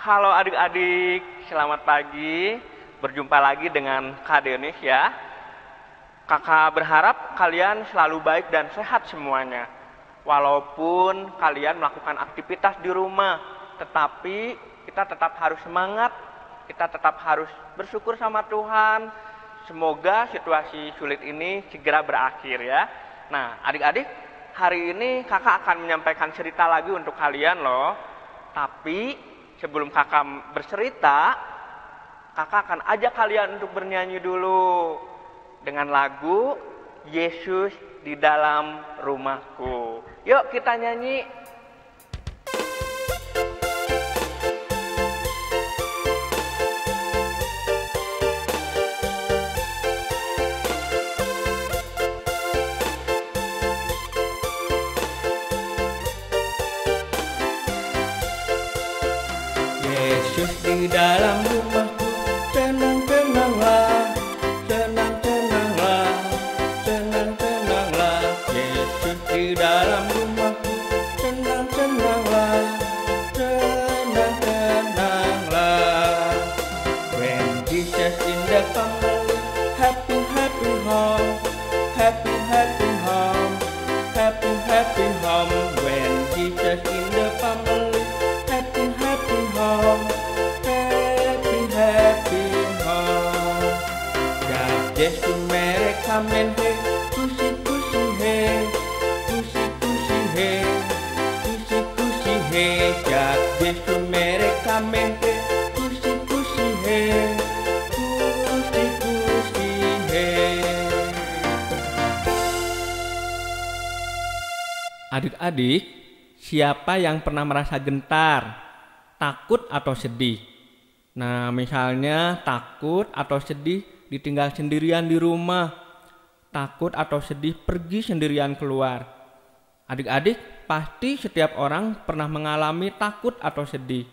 Halo adik-adik, selamat pagi. Berjumpa lagi dengan Kak Denis ya. Kakak berharap kalian selalu baik dan sehat semuanya. Walaupun kalian melakukan aktivitas di rumah, tetapi kita tetap harus semangat, kita tetap harus bersyukur sama Tuhan. Semoga situasi sulit ini segera berakhir ya. Nah, adik-adik, hari ini kakak akan menyampaikan cerita lagi untuk kalian loh. Tapi sebelum kakak bercerita, kakak akan ajak kalian untuk bernyanyi dulu dengan lagu Yesus di dalam rumahku. Yuk kita nyanyi. Yesus di dalam rumahku, tenang-tenanglah, tenang-tenanglah, tenang-tenanglah. Yesus di dalam rumahku, tenang-tenanglah, tenang-tenanglah. When Jesus in the family, happy happy home, happy happy home, happy happy home. When Jesus in the family, happy happy home, happy happy home. God Yesus mereka main he, kusi kusi he, kusi kusi he, kusi kusi he. God Yesus mereka main he, kusi kusi he, kusi kusi he. Adik-adik, siapa yang pernah merasa gentar, takut atau sedih? Nah, misalnya takut atau sedih ditinggal sendirian di rumah, takut atau sedih pergi sendirian keluar. Adik-adik, pasti setiap orang pernah mengalami takut atau sedih.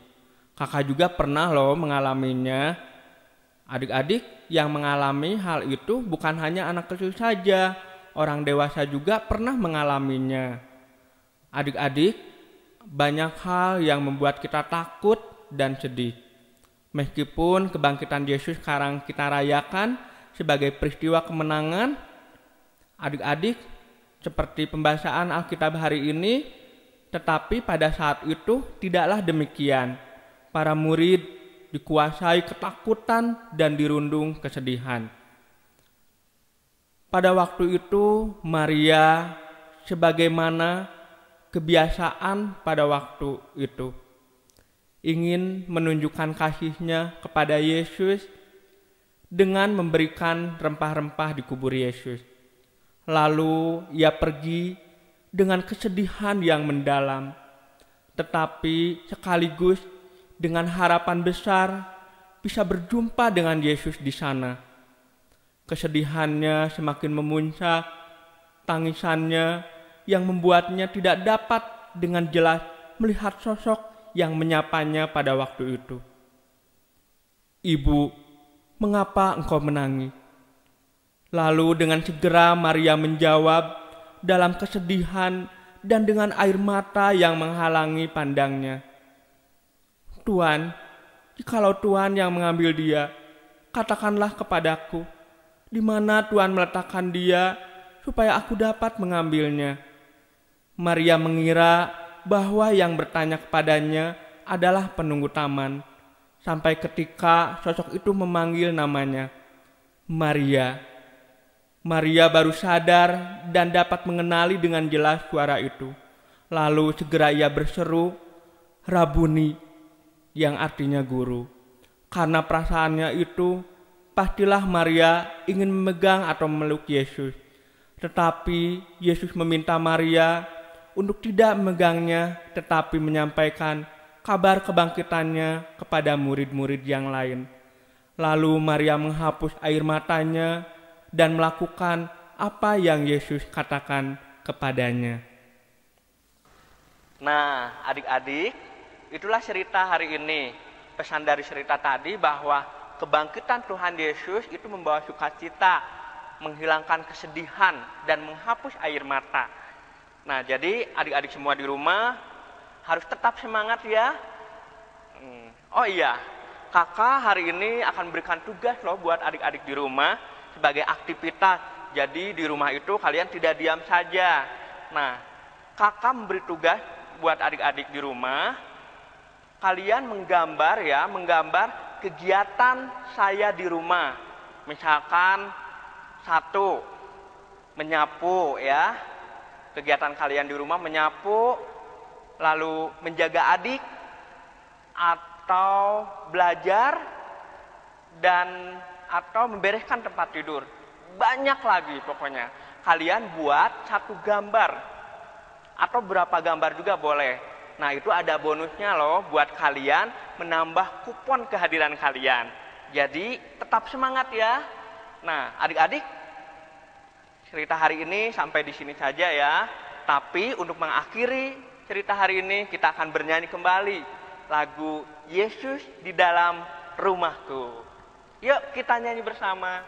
Kakak juga pernah loh mengalaminya. Adik-adik, yang mengalami hal itu bukan hanya anak kecil saja, orang dewasa juga pernah mengalaminya. Adik-adik, banyak hal yang membuat kita takut dan sedih. Meskipun kebangkitan Yesus sekarang kita rayakan sebagai peristiwa kemenangan, adik-adik, seperti pembacaan Alkitab hari ini, tetapi pada saat itu tidaklah demikian. Para murid dikuasai ketakutan dan dirundung kesedihan. Pada waktu itu, Maria sebagaimana kebiasaan pada waktu itu ingin menunjukkan kasihnya kepada Yesus dengan memberikan rempah-rempah di kubur Yesus. Lalu ia pergi dengan kesedihan yang mendalam, tetapi sekaligus dengan harapan besar bisa berjumpa dengan Yesus di sana. Kesedihannya semakin memuncak, tangisannya yang membuatnya tidak dapat dengan jelas melihat sosok yang menyapanya pada waktu itu. "Ibu, mengapa engkau menangis?" Lalu dengan segera Maria menjawab dalam kesedihan dan dengan air mata yang menghalangi pandangnya, "Tuan, jikalau Tuan yang mengambil dia, katakanlah kepadaku, di mana Tuan meletakkan dia supaya aku dapat mengambilnya." Maria mengira bahwa yang bertanya kepadanya adalah penunggu taman, sampai ketika sosok itu memanggil namanya, "Maria." Maria baru sadar dan dapat mengenali dengan jelas suara itu. Lalu segera ia berseru, "Rabuni," yang artinya guru. Karena perasaannya itu, pastilah Maria ingin memegang atau memeluk Yesus. Tetapi Yesus meminta Maria untuk tidak memegangnya, tetapi menyampaikan kabar kebangkitannya kepada murid-murid yang lain. Lalu Maria menghapus air matanya dan melakukan apa yang Yesus katakan kepadanya. Nah, adik-adik, itulah cerita hari ini. Pesan dari cerita tadi bahwa kebangkitan Tuhan Yesus itu membawa sukacita, menghilangkan kesedihan, dan menghapus air mata. Nah, jadi adik-adik semua di rumah harus tetap semangat ya. Oh iya, kakak hari ini akan berikan tugas loh buat adik-adik di rumah sebagai aktivitas. Jadi di rumah itu kalian tidak diam saja. Nah, kakak memberi tugas buat adik-adik di rumah. Kalian menggambar ya, menggambar kegiatan saya di rumah. Misalkan satu, menyapu ya. Kegiatan kalian di rumah menyapu, lalu menjaga adik, atau belajar, dan atau membereskan tempat tidur. Banyak lagi pokoknya. Kalian buat satu gambar atau berapa gambar juga boleh. Nah, itu ada bonusnya loh buat kalian menambah kupon kehadiran kalian. Jadi tetap semangat ya. Nah, adik-adik, cerita hari ini sampai di sini saja ya. Tapi untuk mengakhiri cerita hari ini kita akan bernyanyi kembali lagu Yesus di dalam rumahku. Yuk kita nyanyi bersama.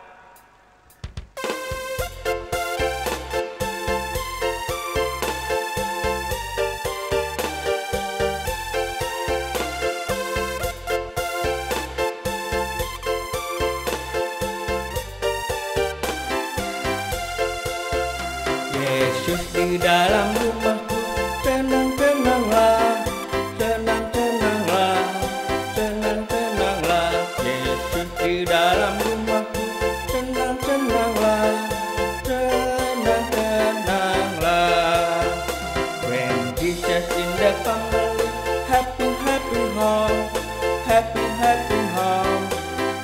Yesus di dalam rumahku, tenang-tenanglah, tenang-tenanglah, tenang-tenanglah. Yesus di dalam rumahku, tenang-tenanglah, tenang-tenanglah. When Jesus in the family, happy happy home, happy happy home,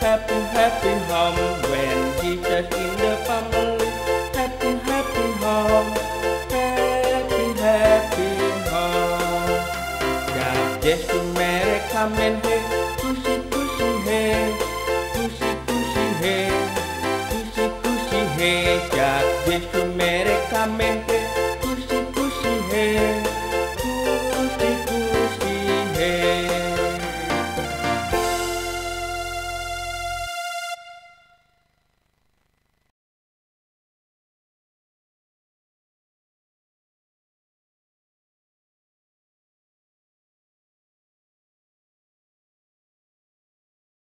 happy happy home. When Jesus in the family, happy happy home, happy happy home. God Yesu mereka main he, pusi pusi he, pusi pusi he, pusi pusi he. God Yesu mereka main he.